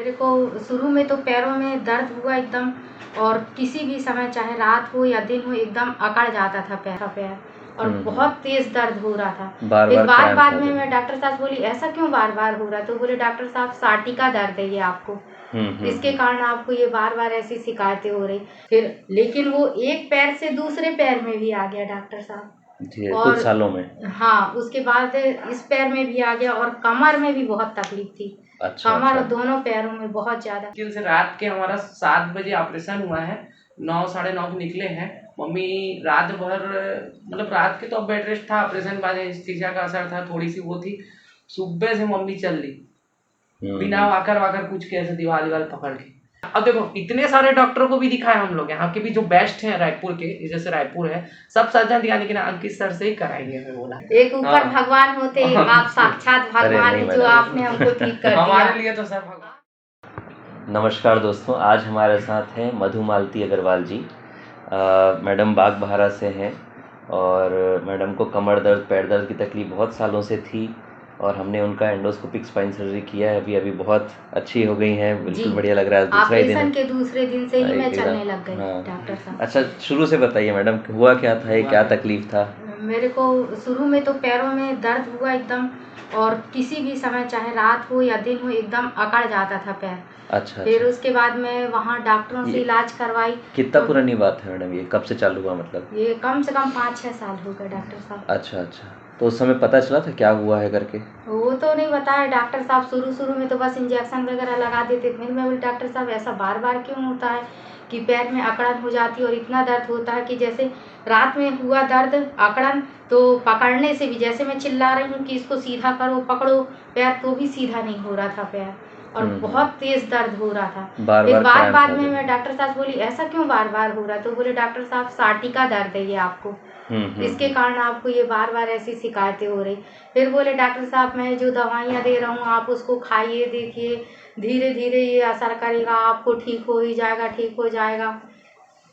मेरे को शुरू में तो पैरों में दर्द हुआ एकदम, और किसी भी समय चाहे रात हो या दिन हो एकदम अकड़ जाता था पैर और बहुत तेज दर्द हो रहा था। फिर बाद में मैं डॉक्टर साहब बोली ऐसा क्यों बार बार हो रहा, तो बोले डॉक्टर साहब साटिका दर्द है ये आपको, इसके कारण आपको ये बार बार ऐसी शिकायतें हो रही। फिर लेकिन वो एक पैर से दूसरे पैर में भी आ गया डॉक्टर साहब, और कुछ सालों में। हाँ, उसके बाद इस पैर में भी आ गया और कमर में भी बहुत तकलीफ थी। कमर और दोनों पैरों में बहुत ज्यादा। मुश्किल से रात के हमारा 7 बजे ऑपरेशन हुआ है, 9 साढ़े 9 निकले हैं। मम्मी रात भर मतलब रात के तो अब बेड रेस्ट था, ऑपरेशन बाद एनेस्थीसिया का असर था, थोड़ी सी वो थी। सुबह से मम्मी चल ली बिना वाकर कुछ के, ऐसे दीवार पकड़ के। अब देखो इतने सारे डॉक्टरों को भी दिखाए हम लोग, यहाँ के भी जो बेस्ट हैं रायपुर के, जैसे रायपुर है, सब सर्जन दिखाने के ना अंकित सर से ही कराएंगे, हमें बोला। एक ऊपर भगवान होते हैं, आप साक्षात भगवान हैं जो आपने हमको ठीक कर दिया। हमारे लिए तो सर भगवान। नमस्कार दोस्तों, आज हमारे साथ हैं मधुमालती अग्रवाल जी। मैडम बागबाहरा से हैं और मैडम को कमर दर्द पैर दर्द की तकलीफ बहुत सालों से थी और हमने उनका एंडोस्कोपिक स्पाइन सर्जरी किया है। अभी बहुत अच्छी हो गई हैं, बिल्कुल बढ़िया लग रहा है। दूसरे दिन से ही मैं चलने लग गई। डॉक्टर साहब, अच्छा शुरू से बताइए मैडम, हुआ क्या था, ये क्या तकलीफ था? मेरे को शुरू में तो पैरों में दर्द हुआ एकदम, और किसी भी समय चाहे रात हो या दिन हो एकदम अकड़ जाता था पैर। अच्छा। फिर उसके बाद में वहाँ डॉक्टरों से इलाज करवाई। कितना पुरानी बात है मैडम, ये कब से चालू हुआ? मतलब ये कम से कम 5-6 साल हो गए डॉक्टर साहब। अच्छा, तो उस समय पता चला था क्या हुआ है करके? वो तो नहीं बताया डॉक्टर साहब, शुरू में तो बस इंजेक्शन वगैरह लगा देते। फिर मैं बोली डॉक्टर साहब ऐसा बार बार क्यों होता है कि पैर में अकड़न हो जाती है और इतना दर्द होता है कि जैसे रात में हुआ दर्द अकड़न, तो पकड़ने से भी जैसे मैं चिल्ला रही हूँ कि इसको सीधा करो पकड़ो पैर, तो भी सीधा नहीं हो रहा था पैर और बहुत तेज दर्द हो रहा था। फिर बाद में मैं डॉक्टर साहब बोली ऐसा क्यों बार बार हो रहा, तो बोले डॉक्टर साहब साटिका दर्द है ये आपको, इसके कारण आपको ये बार बार ऐसी शिकायतें हो रही। फिर बोले डॉक्टर साहब मैं जो दवाइयाँ दे रहा हूँ आप उसको खाइए, देखिए धीरे धीरे ये असर करेगा, आपको ठीक हो जाएगा।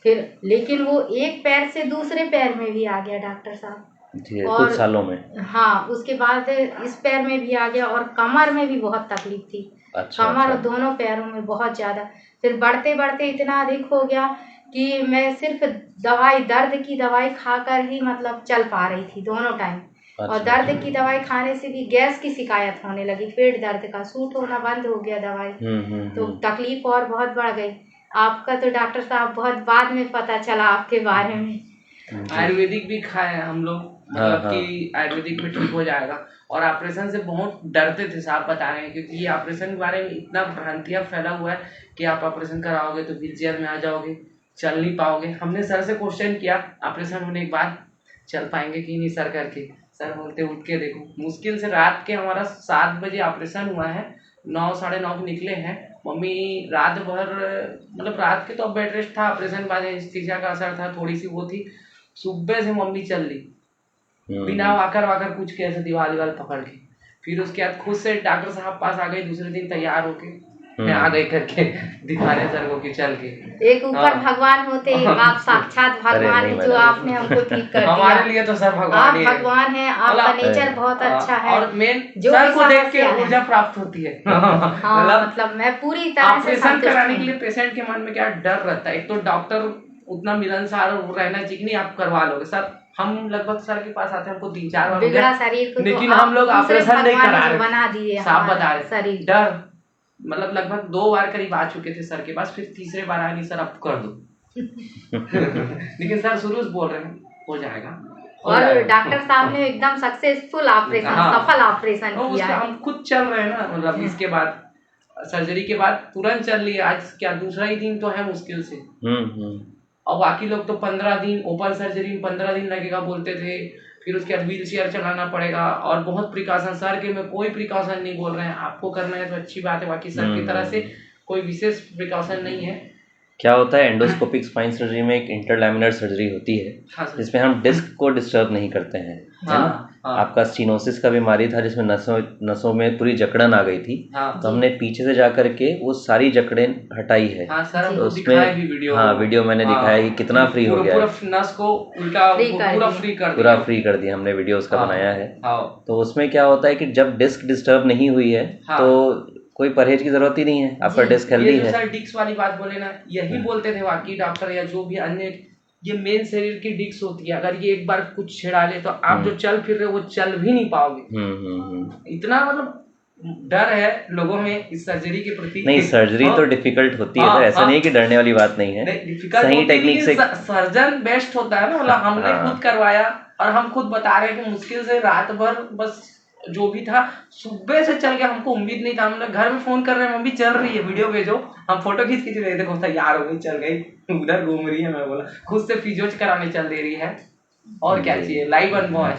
फिर लेकिन वो एक पैर से दूसरे पैर में भी आ गया डॉक्टर साहब, और कुछ सालों में। हाँ, उसके बाद इस पैर में भी आ गया और कमर में भी बहुत तकलीफ थी। कमर और दोनों पैरों में बहुत ज्यादा। फिर बढ़ते बढ़ते इतना अधिक हो गया कि मैं सिर्फ दर्द की दवाई खाकर ही मतलब चल पा रही थी दोनों टाइम। और दर्द की दवाई खाने से भी गैस की शिकायत होने लगी, पेट दर्द का सूट होना बंद हो गया दवाई। तो तकलीफ और बहुत बढ़ गई। आपका तो डॉक्टर साहब बहुत बाद में पता चला आपके बारे में। आयुर्वेदिक भी खाए हम लोग, मतलब कि आयुर्वेदिक में ठीक हो जाएगा। और ऑपरेशन से बहुत डरते थे, साहब बता रहे हैं, क्योंकि ये ऑपरेशन के बारे में इतना भ्रांतियाँ फैला हुआ है कि आप ऑपरेशन कराओगे तो व्हील चेयर में आ जाओगे, चल नहीं पाओगे। हमने सर से क्वेश्चन किया ऑपरेशन होने के बाद चल पाएंगे कि नहीं सर करके, सर बोलते उठ के देखो। मुश्किल से रात के हमारा 7 बजे ऑपरेशन हुआ है, 9 साढ़े 9 निकले हैं। मम्मी रात भर मतलब रात के तो अब बेड रेस्ट था, ऑपरेशन बाद एनेस्थीसिया का असर था, थोड़ी सी वो थी। सुबह से मम्मी चल ली बिना वाकर कुछ के, ऐसे दीवार पकड़ के। फिर उसके बाद खुद से डॉक्टर साहब पास आ गई, दूसरे दिन तैयार होके मैं आ गई करके दिखाने सर को कि चल के। एक ऊपर भगवान होते हैं, आप साक्षात भगवान हैं जो आपने हमको ठीक कर दिया। हमारे लिए तो सर भगवान ही है। आप भगवान हैं, आपका नेचर बहुत अच्छा है और मेन सर को देख के ऊर्जा प्राप्त होती है। मतलब मैं पूरी तरह से ऑपरेशन कराने के लिए पेशेंट के मन में क्या डर रहता है, एक तो डॉक्टर उतना मिलनसार रहना चाहिए नहीं, आप करवा लोगे। सर हम लगभग सर के पास आते हैं, हमको 3-4 बार बिगड़ा शरीर को, लेकिन हम लोग ऑपरेशन नहीं करा रहे, बना दिए। साफ बता रहे, डर मतलब लगभग 2 बार करीब आ चुके थे सर के पास, फिर तीसरे बार आए नहीं सर अब कर दो। लेकिन सर शुरू से बोल रहे हैं हो जाएगा। और डॉक्टर साहब ने एकदम सक्सेसफुल ऑपरेशन, सफल ऑपरेशन किया है। हम खुद चल रहे हैं ना, मतलब इसके बाद सर्जरी के बाद तुरंत चल रही है। आज क्या दूसरा ही दिन तो है मुश्किल से। और बाकी लोग तो 15 दिन ओपन सर्जरी में 15 दिन लगेगा बोलते थे, फिर उसके बाद व्हील चेयर चलाना पड़ेगा और बहुत प्रिकॉशन। सर के में कोई प्रिकॉशन नहीं बोल रहे हैं, आपको करना है तो अच्छी बात है, बाकी सर की तरह से कोई विशेष प्रिकॉशन नहीं है। क्या होता है एंडोस्कोपिक स्पाइन सर्जरी में एक इंटरलैमिनर सर्जरी होती है, जिसमें हम डिस्क को डिस्टर्ब नहीं करते हैं, है ना। आपका स्टीनोसिस का बीमारी था जिसमें नसों में पूरी जकड़न आ गई थी, तो हमने पीछे से जा करके वो सारी जकड़न हटाई है। तो उसमें वीडियो मैंने दिखाया कि कितना फ्री हो गया, नस को उल्टा पूरा फ्री कर दिया हमने, वीडियो उसका बनाया है। तो उसमें क्या होता है कि जब डिस्क डिस्टर्ब नहीं हुई है तो कोई परहेज की जरूरत ही नहीं है, आपका डिस्क हेल्दी ये जो है। सर डिस्क वाली बात बोले ना, यही बोलते थे बाकी डॉक्टर या जो भी अन्य, ये मेन शरीर की डिस्क होती है, अगर ये एक बार कुछ छिड़ा ले तो आप जो चल फिर रहे हो वो चल भी नहीं पाओगे। इतना मतलब डर है लोगों में इस सर्जरी के प्रति। नहीं, सर्जरी तो डिफिकल्ट होती है सर, ऐसा नहीं है कि डरने वाली बात नहीं है, सही टेक्निक से। सर्जन बेस्ट होता है ना, मतलब हमने खुद करवाया और हम खुद बता रहे हैं कि मुश्किल से रात भर बस जो भी था सुबह से चल गया, हमको उम्मीद नहीं था, हम लोग घर में फोन कर रहे हैं मम्मी चल रही है वीडियो भेजो, हम फोटो खींच रहे थे, देखो यार हो गई चल गई, उधर घूम रही है, मैं बोला खुद से फिजियोज कराने चल दे रही है, और क्या चाहिए, लाइव अनुभव है।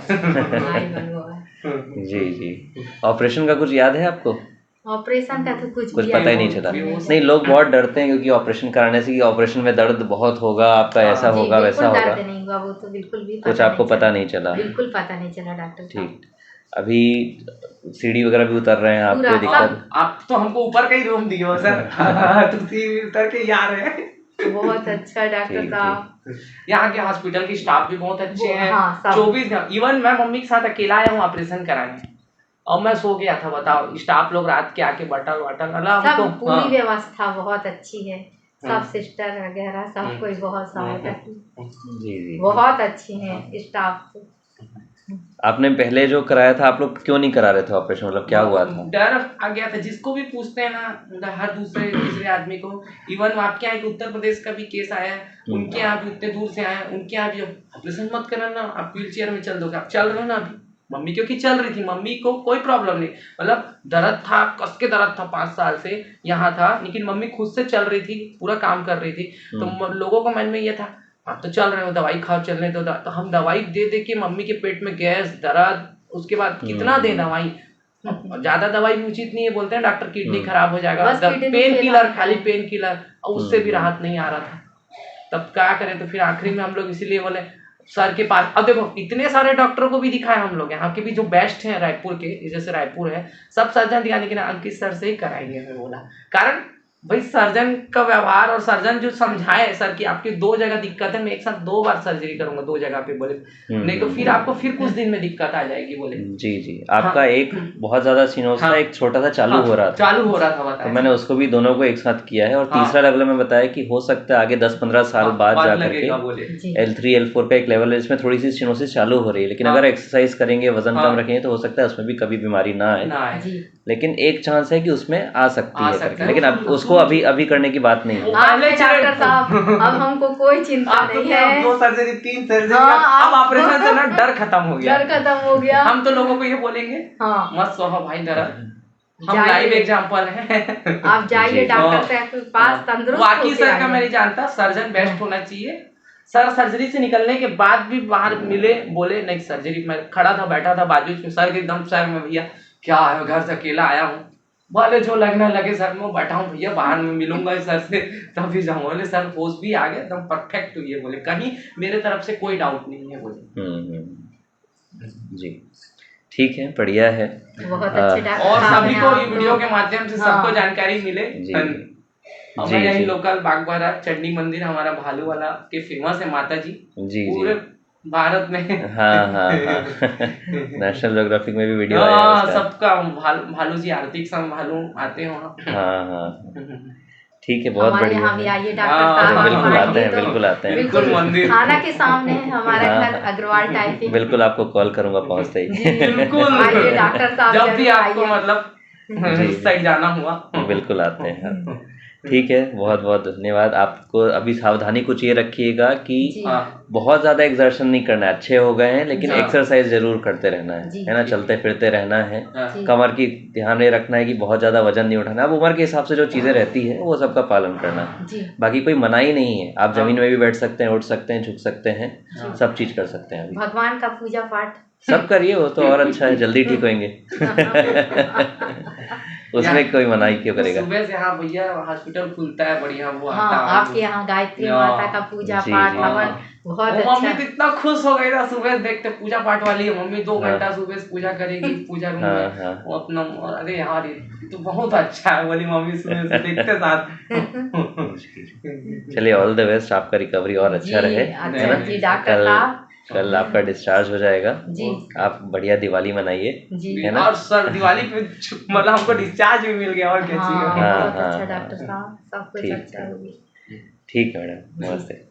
जी जी। ऑपरेशन का कुछ याद है आपको? ऑपरेशन का तो कुछ पता ही नहीं चला। नहीं, लोग बहुत डरते हैं क्योंकि ऑपरेशन कराने से कि ऑपरेशन में दर्द बहुत होगा, आपका ऐसा होगा वैसा होगा। दर्द नहीं हुआ, वो तो बिल्कुल भी कुछ आपको पता नहीं चला? बिल्कुल पता नहीं चला डॉक्टर। ठीक। अभी सीढ़ी वगैरह भी उतर रहे हैं, आप कोई दिक्कत? आप तो हमको ऊपर का ही रूम दिए हो सर। तो सीढ़ी उतर के आ रहे हैं। बहुत अच्छा डॉक्टर साहब, यहाँ के हॉस्पिटल की स्टाफ भी बहुत अच्छे हैं। 24 इवन मैं मम्मी के साथ अकेला आया हूँ ऑपरेशन कराने, और मैं सो गया था, बताओ स्टाफ लोग रात के आके बटन सब पूरी व्यवस्था बहुत अच्छी है, सब सिस्टर वगैरह सब कोई बहुत सहायता की, बहुत अच्छी है स्टाफ। आपने पहले जो कराया था, आप लोग क्यों नहीं करा रहे थे ऑपरेशन, मतलब क्या हुआ था? डर आ गया था, जिसको भी पूछते हैं ना, हर दूसरे तीसरे आदमी को, इवन आपके यहाँ एक उत्तर प्रदेश का भी केस आया है, उनके यहाँ भी उतने दूर से आए, उनके यहाँ भी ऑपरेशन मत करना ना, आप व्हील चेयर में चल दोगे, आप चल रहे हो ना अभी। मम्मी क्योंकि चल रही थी, मम्मी को कोई प्रॉब्लम नहीं, मतलब दर्द था, कस के दर्द था 5 साल से यहाँ था, लेकिन मम्मी खुद से चल रही थी, पूरा काम कर रही थी। तो लोगों को मन में ये था आप तो चल रहे हो, दवाई खाओ, चलने दो। तो हम दवाई दे दे के मम्मी के पेट में गैस, दर्द, उसके बाद कितना दे दवाई, ज्यादा दवाई भी उचित नहीं है, बोलते हैं डॉक्टर किडनी खराब हो जाएगा, पेन किलर, खाली पेन किलर, और उससे भी राहत नहीं आ रहा था। तब क्या करें, तो फिर आखिरी में हम लोग इसीलिए बोले सर के पास। अब देखो इतने सारे डॉक्टरों को भी दिखाए हम लोग, यहाँ के भी जो बेस्ट हैं रायपुर के, जैसे रायपुर है, सब सर्जन दिखाने के ना अंकित सर से ही कराएंगे, हमें बोला। कारण भाई सर्जन का व्यवहार, और सर्जन जो समझाए सर कि आपकी 2 जगह दिक्कत है, मैं एक साथ 2 बार सर्जरी करूंगा 2 जगह पे, बोले नहीं तो फिर आपको फिर कुछ दिन में दिक्कत आ जाएगी, बोले। जी जी। आपका एक बहुत ज्यादा सीनोस था, एक छोटा सा चालू हो रहा था, बताया। तो मैंने उसको भी दोनों को एक साथ किया है, और तीसरा लेवल में बताया कि हो सकता है आगे 10-15 साल बाद जाकर के L3 L4 का एक लेवल है जिसमें थोड़ी सी सिनोसिस चालू हो रही है, लेकिन अगर एक्सरसाइज करेंगे, वजन कम रखेंगे, तो हो सकता है उसमें भी कभी बीमारी ना आए, लेकिन एक चांस है कि उसमें आ सकती है करके, लेकिन अब उसको अभी करने की बात नहीं है। डॉक्टर साहब अब हमको कोई चिंता नहीं है, 2 सर्जरी 3 सर्जरी, अब ऑपरेशन से ना डर खत्म हो गया, हम तो लोगों को ये बोलेंगे मत सोहो भाई, दर्द हम लाइव एग्जांपल हैं। आप जाइए डॉक्टर साहब के पास, तंदुरुस्त बाकी सर का मैं नहीं जानता, सर्जन बेस्ट होना चाहिए। सर सर्जरी से निकलने के बाद भी बाहर मिले, बोले नहीं सर्जरी, मैं खड़ा था बैठा था बाजू में, सर के एकदम सर में भैया क्या है, घर से अकेला आया हूँ, बोले जो लगने लगे सर में बैठा हूँ भैया, बाहर में मिलूंगा सर से तभी जाऊँ, बोले सर होश भी आ गया एकदम परफेक्ट हुई है, बोले कहीं मेरे तरफ से कोई डाउट नहीं है, बोले। जी ठीक है, बढ़िया है, बहुत अच्छे डॉक्टर। और सभी को ये वीडियो के माध्यम से सबको जानकारी मिले। हमारे यही लोकल बागबारा चंडी मंदिर हमारा भालू वाला के फेमस है माता जी, पूरे भारत में। हाँ नेशनल ज्योग्राफिक में भी वीडियो आया है उसका। सबका भालू जी आरती संभालू आते हैं वहाँ। ठीक है, बहुत बढ़िया है। आइए डॉक्टर साहब, बिल्कुल आते हैं, बिल्कुल आते हैं, बिल्कुल मंदिर थाना के सामने है हमारा घर, अग्रवाल टाइपिंग। बिल्कुल आपको कॉल करूंगा पहुंचते ही। बिल्कुल आइए डॉक्टर साहब, जब भी आपको मतलब इस साइड जाना हुआ बिल्कुल आते हैं। ठीक है, बहुत बहुत धन्यवाद आपको। अभी सावधानी कुछ ये रखिएगा कि बहुत ज्यादा एक्सर्शन नहीं करना है, अच्छे हो गए हैं लेकिन एक्सरसाइज जरूर करते रहना है ना, चलते फिरते रहना है, कमर की ध्यान ये रखना है कि बहुत ज्यादा वजन नहीं उठाना। अब उम्र के हिसाब से जो चीजें रहती है वो सबका पालन करना है, बाकी कोई मनाही नहीं है, आप जमीन में भी बैठ सकते हैं, उठ सकते हैं, झुक सकते हैं, सब चीज कर सकते हैं। भगवान का पूजा पाठ सब करिए, वो तो और अच्छा है, जल्दी ठीक होंगे। उसमें कोई मनाही क्यों करेगा। सुबह से हाँ भैया हॉस्पिटल खुलता है बढ़िया, वो आपके यहाँ गायत्री माता का पूजा पाठ हवन बहुत अच्छा। मम्मी तो इतना खुश हो गई ना सुबह देखते, पूजा पाठ वाली है मम्मी, 2 घंटा सुबह से पूजा करेगी पूजा रूम में, वो अपना, अरे यार ये तो बहुत अच्छा है, बोली मम्मी सुबह से देखते साथ। चलिए ऑल द बेस्ट, आपका रिकवरी और अच्छा रहे, है ना। डॉक्टर साहब कल आपका डिस्चार्ज हो जाएगा। जी आप बढ़िया दिवाली मनाइए, जी है ना? और सर दिवाली पे मतलब हमको डिस्चार्ज भी मिल गया और क्या चाहिए। हाँ हाँ, बहुत हाँ, अच्छा हाँ, डॉक्टर साहब, सब कुछ ठीक अच्छा हो गया। ठीक है मैडम, जी। नमस्ते।